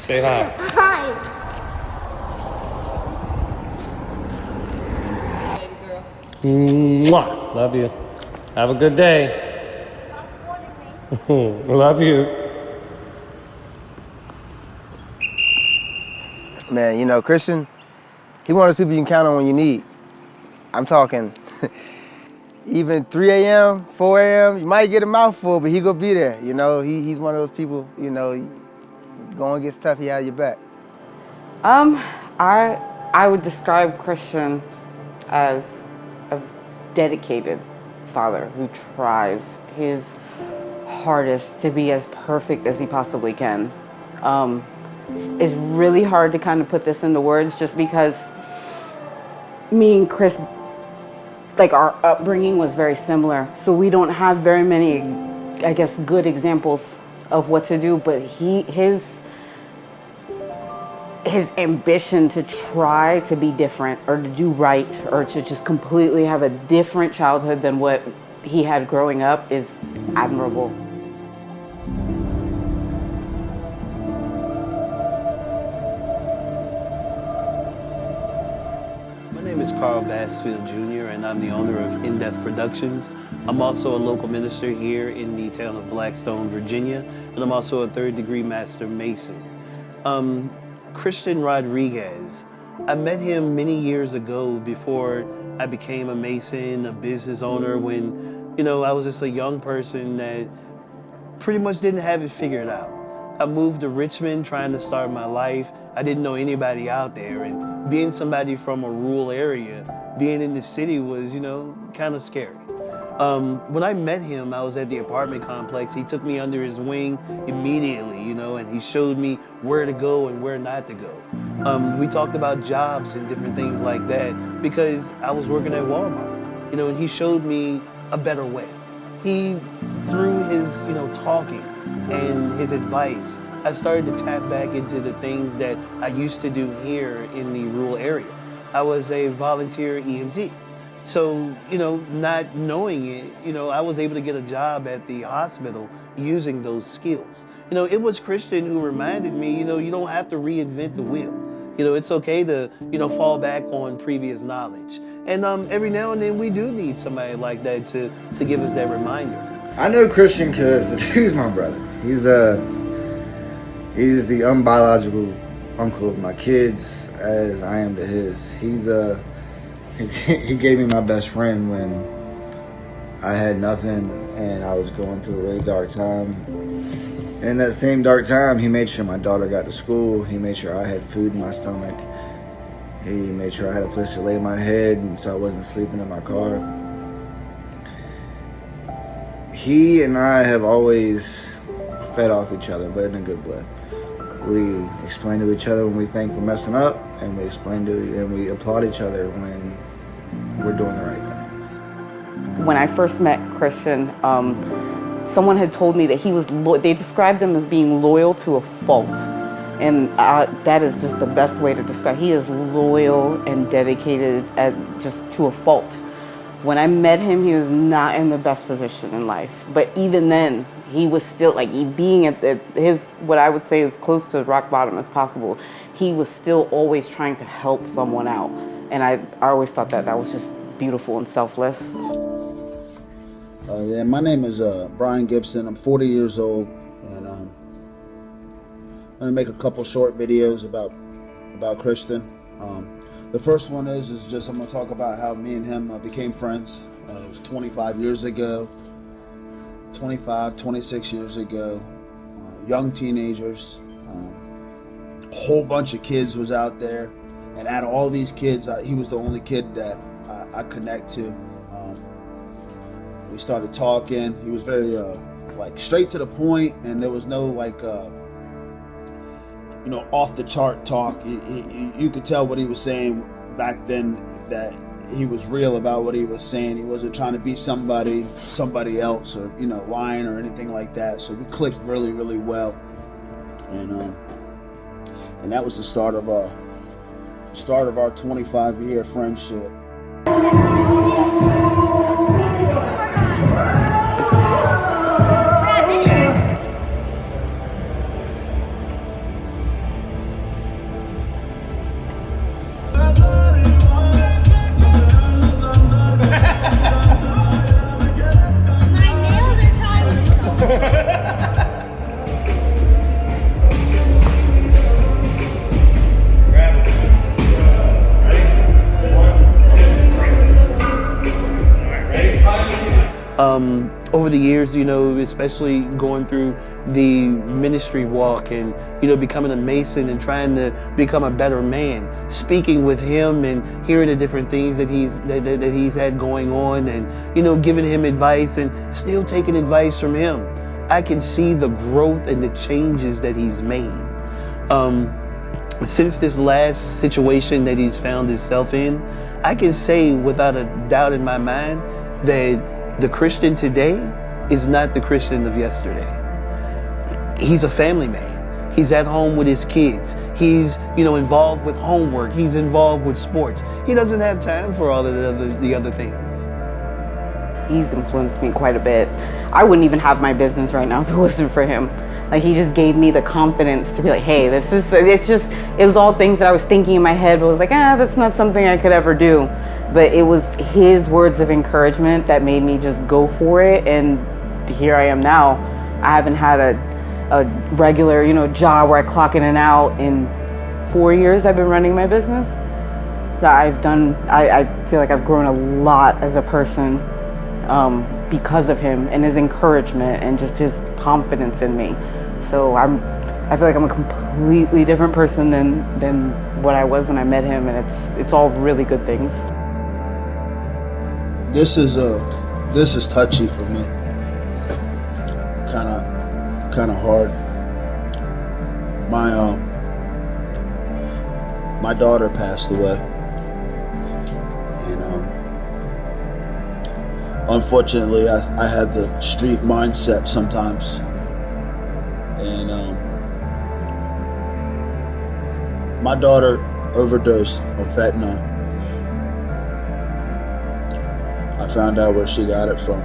Say hi. Hi. Baby girl. Mwah. Love you. Have a good day. Love you. Man, you know, Christian, he one of those people you can count on when you need. I'm talking even 3 a.m., 4 a.m., you might get a mouthful, but he gonna be there. You know, he's one of those people, you know, going gets tough, he has your back. I would describe Christian as a dedicated father who tries his hardest to be as perfect as he possibly can. It's really hard to kind of put this into words just because me and Chris, like our upbringing was very similar. So we don't have very many, I guess, good examples of what to do, but his ambition to try to be different or to do right or to just completely have a different childhood than what he had growing up is admirable. My name is Carl Bassfield Jr. and I'm the owner of In Death Productions. I'm also a local minister here in the town of Blackstone, Virginia, and I'm also a third-degree Master Mason. Christian Rodriguez, I met him many years ago before I became a Mason, a business owner, when, you know, I was just a young person that pretty much didn't have it figured out. I moved to Richmond trying to start my life. I didn't know anybody out there, and being somebody from a rural area, being in the city was, you know, kind of scary. When I met him, I was at the apartment complex. He took me under his wing immediately, you know, and he showed me where to go and where not to go. We talked about jobs and different things like that because I was working at Walmart, you know, and he showed me a better way. He, through his, you know, talking and his advice, I started to tap back into the things that I used to do here in the rural area. I was a volunteer EMT. So, you know, not knowing it, you know, I was able to get a job at the hospital using those skills. You know, it was Christian who reminded me, you know, you don't have to reinvent the wheel. You know, it's okay to, you know, fall back on previous knowledge. And every now and then we do need somebody like that to give us that reminder. I know Christian because the dude's my brother. He's the unbiological uncle of my kids, as I am to his. He gave me my best friend when I had nothing and I was going through a really dark time. And in that same dark time, he made sure my daughter got to school. He made sure I had food in my stomach. He made sure I had a place to lay my head and so I wasn't sleeping in my car. He and I have always fed off each other, but in a good way. We explain to each other when we think we're messing up, and we applaud each other when we're doing the right thing. When I first met Christian, someone had told me that he was, they described him as being loyal to a fault. And that is just the best way to describe. He is loyal and dedicated just to a fault. When I met him, he was not in the best position in life. But even then, he was still, like, being at his, what I would say is close to rock bottom as possible, he was still always trying to help someone out. And I always thought that was just beautiful and selfless. Yeah, my name is Brian Gibson. I'm 40 years old, and I'm gonna make a couple short videos about Christian. The first one is just I'm gonna talk about how me and him became friends. It was 25 years ago, 26 years ago. Young teenagers, a whole bunch of kids was out there, and out of all these kids, he was the only kid that I connect to. We started talking. He was very like straight to the point, and there was no like you know, off the chart talk. You could tell what he was saying back then, that he was real about what he was saying. He wasn't trying to be somebody else, or, you know, lying or anything like that. So we clicked really, really well, and that was the start of our 25-year friendship. over the years, you know, especially going through the ministry walk and, you know, becoming a Mason and trying to become a better man, speaking with him and hearing the different things that he's had going on, and, you know, giving him advice and still taking advice from him. I can see the growth and the changes that he's made. Since this last situation that he's found himself in, I can say without a doubt in my mind that the Christian today is not the Christian of yesterday. He's a family man. He's at home with his kids. He's, you know, involved with homework. He's involved with sports. He doesn't have time for all of the other things. He's influenced me quite a bit. I wouldn't even have my business right now if it wasn't for him. Like, he just gave me the confidence to be like, hey, it was all things that I was thinking in my head, but I was like, that's not something I could ever do. But it was his words of encouragement that made me just go for it, and here I am now. I haven't had a regular, you know, job where I clock in and out. In 4 years I've been running my business. I feel like I've grown a lot as a person because of him and his encouragement and just his confidence in me. So I feel like I'm a completely different person than what I was when I met him, and it's all really good things. This is touchy for me. Kind of hard. My daughter passed away, and unfortunately, I have the street mindset sometimes, and my daughter overdosed on fentanyl. I found out where she got it from.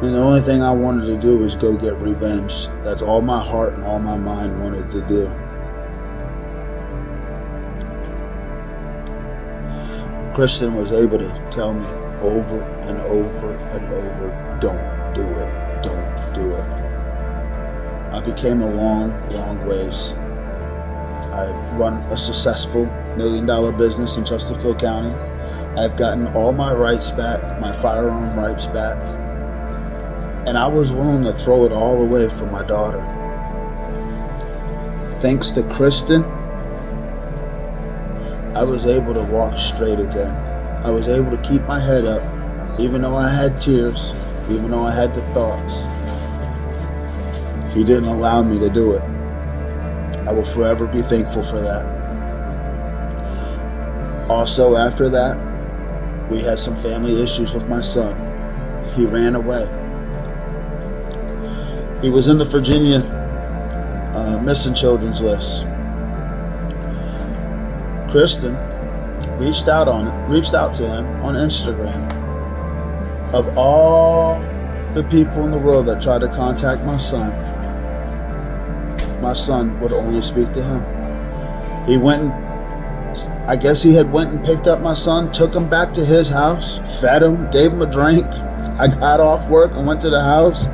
And the only thing I wanted to do was go get revenge. That's all my heart and all my mind wanted to do. Kristen was able to tell me over and over and over, don't do it, don't do it. I became a long ways. I run a successful $1 million business in Chesterfield County. I've gotten all my rights back, my firearm rights back, and I was willing to throw it all away for my daughter. Thanks to Kristen, I was able to walk straight again. I was able to keep my head up, even though I had tears, even though I had the thoughts. He didn't allow me to do it. I will forever be thankful for that. Also, after that, we had some family issues with my son. He ran away. He was in the Virginia missing children's list. Kristen reached out to him on Instagram. Of all the people in the world that tried to contact my son would only speak to him. He had went and picked up my son, took him back to his house, fed him, gave him a drink. I got off work and went to the house.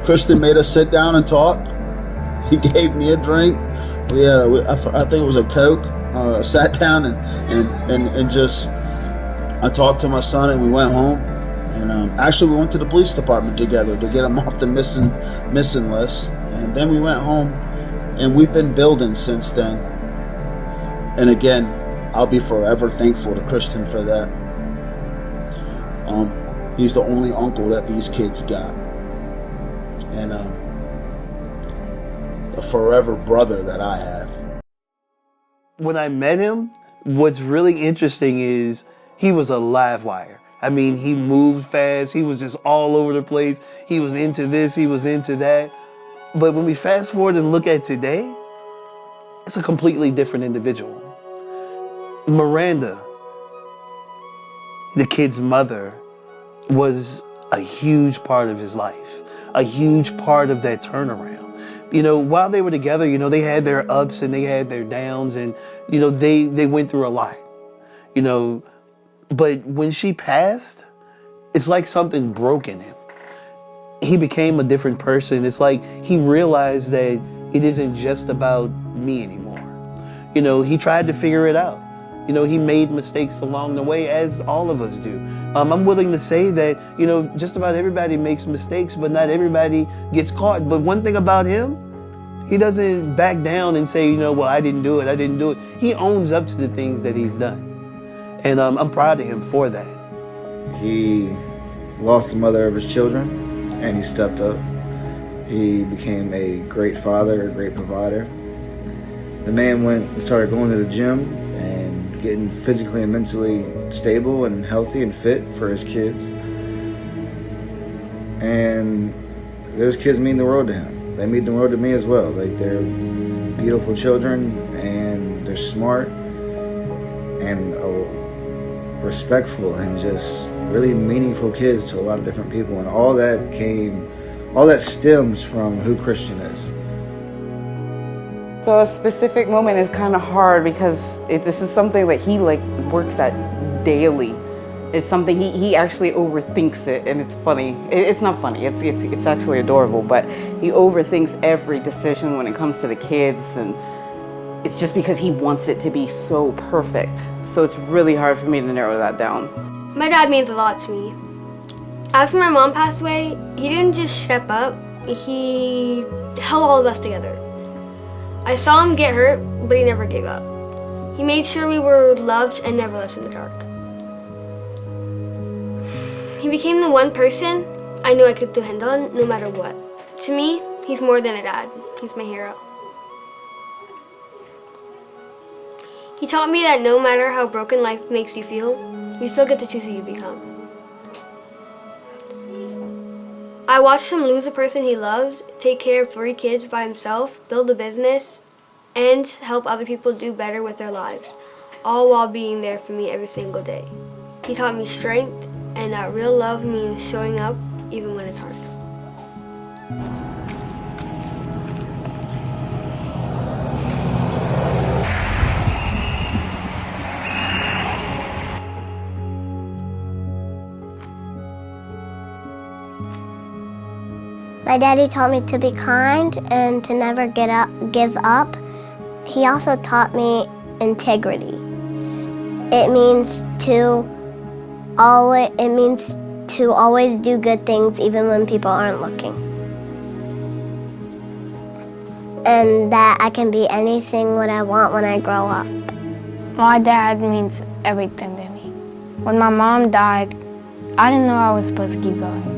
Kristen made us sit down and talk. He gave me a drink. I think it was a Coke. Sat down and just, I talked to my son and we went home. And actually we went to the police department together to get him off the missing list. And then we went home, and we've been building since then. And again, I'll be forever thankful to Kristen for that. He's the only uncle that these kids got. And a forever brother that I have. When I met him, what's really interesting is he was a live wire. I mean, he moved fast. He was just all over the place. He was into this, he was into that. But when we fast forward and look at today, it's a completely different individual. Miranda, the kid's mother, was a huge part of his life, a huge part of that turnaround. You know, while they were together, you know, they had their ups and they had their downs, and, you know, they went through a lot, you know, but when she passed, it's like something broke in him. He became a different person. It's like he realized that it isn't just about me anymore. You know, he tried to figure it out. You know, he made mistakes along the way, as all of us do. I'm willing to say that, you know, just about everybody makes mistakes, but not everybody gets caught. But one thing about him, he doesn't back down and say, you know, well, I didn't do it. He owns up to the things that he's done. And I'm proud of him for that. He lost the mother of his children, and he stepped up. He became a great father, a great provider. The man went and started going to the gym and getting physically and mentally stable and healthy and fit for his kids. And those kids mean the world to him. They mean the world to me as well. Like, they're beautiful children, and they're smart and respectful and just really meaningful kids to a lot of different people. And all that stems from who Christian is. So a specific moment is kind of hard because this is something that he works at daily. It's something he actually overthinks it, and it's funny. It's not funny. It's actually adorable. But he overthinks every decision when it comes to the kids, and it's just because he wants it to be so perfect. So it's really hard for me to narrow that down. My dad means a lot to me. After my mom passed away, he didn't just step up. He held all of us together. I saw him get hurt, but he never gave up. He made sure we were loved and never left in the dark. He became the one person I knew I could depend on no matter what. To me, he's more than a dad. He's my hero. He taught me that no matter how broken life makes you feel, you still get to choose who you become. I watched him lose a person he loved, take care of 3 kids by himself, build a business, and help other people do better with their lives, all while being there for me every single day. He taught me strength, and that real love means showing up even when it's hard. My daddy taught me to be kind and to never give up. He also taught me integrity. It means to always do good things even when people aren't looking. And that I can be anything what I want when I grow up. My dad means everything to me. When my mom died, I didn't know I was supposed to keep going.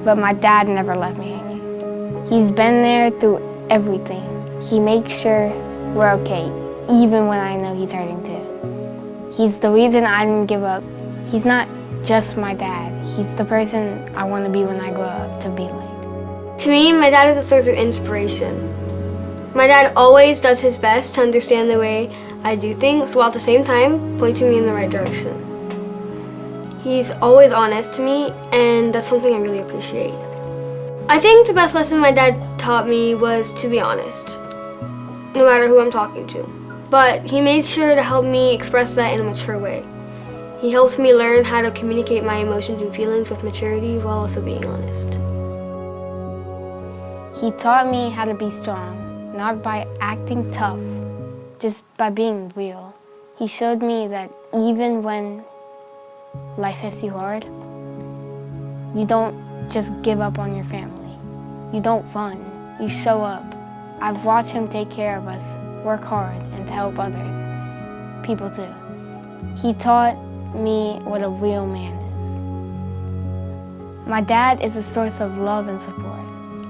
But my dad never left me hanging. He's been there through everything. He makes sure we're okay, even when I know he's hurting too. He's the reason I didn't give up. He's not just my dad. He's the person I want to be when I grow up to be like. To me, my dad is a source of inspiration. My dad always does his best to understand the way I do things, while at the same time pointing me in the right direction. He's always honest to me, and that's something I really appreciate. I think the best lesson my dad taught me was to be honest, no matter who I'm talking to. But he made sure to help me express that in a mature way. He helped me learn how to communicate my emotions and feelings with maturity while also being honest. He taught me how to be strong, not by acting tough, just by being real. He showed me that even when life hits you hard, you don't just give up on your family. You don't run, you show up. I've watched him take care of us, work hard, and to help others, people too. He taught me what a real man is. My dad is a source of love and support.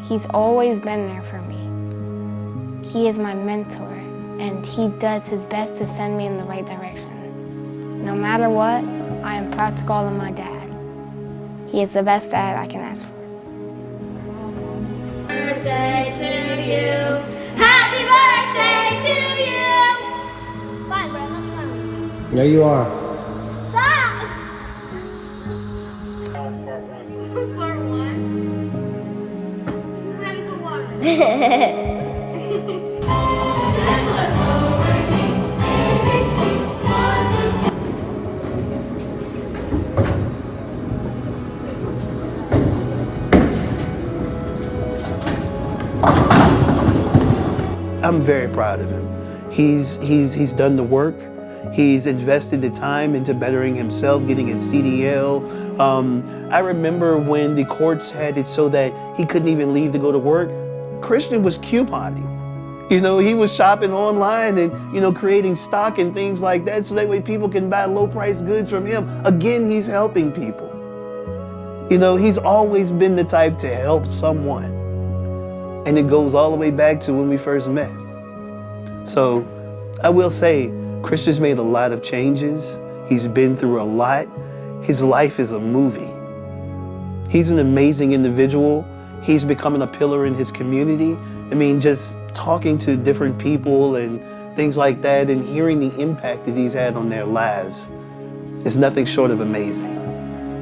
He's always been there for me. He is my mentor, and he does his best to send me in the right direction. No matter what, I am proud to call him my dad. He is the best dad I can ask for. Birthday to you. Happy birthday to you. Fine, but I'm not fine. There you are. Stop. Part 1. Ready for water. I'm very proud of him. He's done the work. He's invested the time into bettering himself, getting his CDL. I remember when the courts had it so that he couldn't even leave to go to work, Christian was couponing. You know, he was shopping online and, you know, creating stock and things like that so that way people can buy low price goods from him. Again, he's helping people. You know, he's always been the type to help someone. And it goes all the way back to when we first met. So I will say, Christian's made a lot of changes. He's been through a lot. His life is a movie. He's an amazing individual. He's becoming a pillar in his community. I mean, just talking to different people and things like that and hearing the impact that he's had on their lives is nothing short of amazing.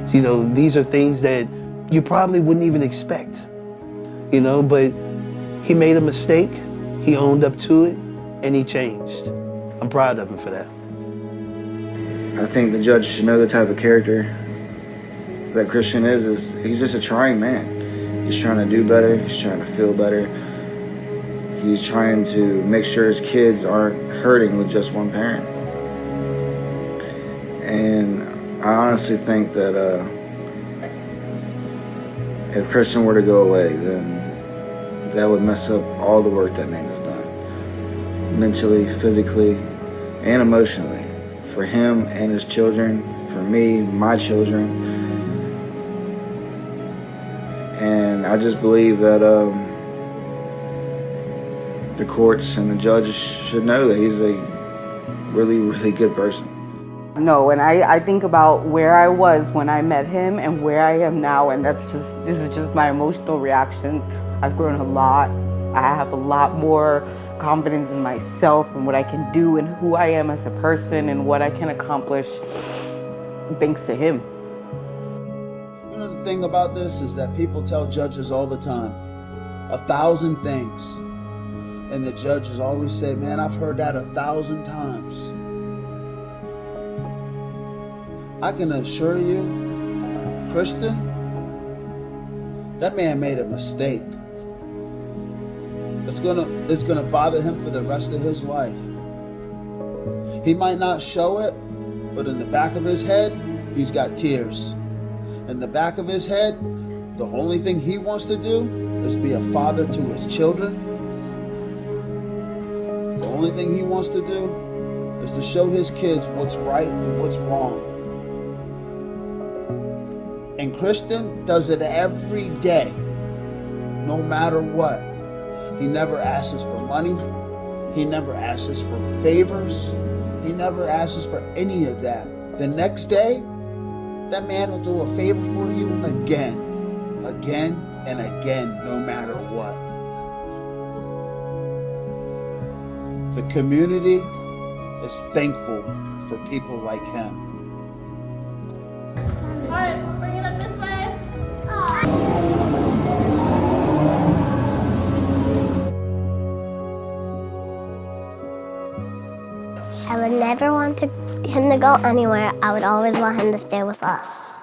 So, you know, these are things that you probably wouldn't even expect, you know, but he made a mistake, he owned up to it, and he changed. I'm proud of him for that. I think the judge should know the type of character that Christian is he's just a trying man. He's trying to do better, he's trying to feel better. He's trying to make sure his kids aren't hurting with just one parent. And I honestly think that if Christian were to go away, then that would mess up all the work that man has done. Mentally, physically, and emotionally. For him and his children, for me, my children. And I just believe that the courts and the judges should know that he's a really, really good person. No, and I think about where I was when I met him and where I am now, and this is just my emotional reaction. I've grown a lot. I have a lot more confidence in myself and what I can do and who I am as a person and what I can accomplish thanks to him. You know, the thing about this is that people tell judges all the time 1,000 things. And the judges always say, man, I've heard that 1,000 times. I can assure you, Kristen, that man made a mistake. It's gonna bother him for the rest of his life. He might not show it, but in the back of his head, he's got tears. In the back of his head, the only thing he wants to do is be a father to his children. The only thing he wants to do is to show his kids what's right and what's wrong. And Kristen does it every day, no matter what. He never asks for money. He never asks for favors. He never asks for any of that. The next day, that man will do a favor for you again and again, no matter what. The community is thankful for people like him. All right, bring it up this way. I would never want him to go anywhere. I would always want him to stay with us.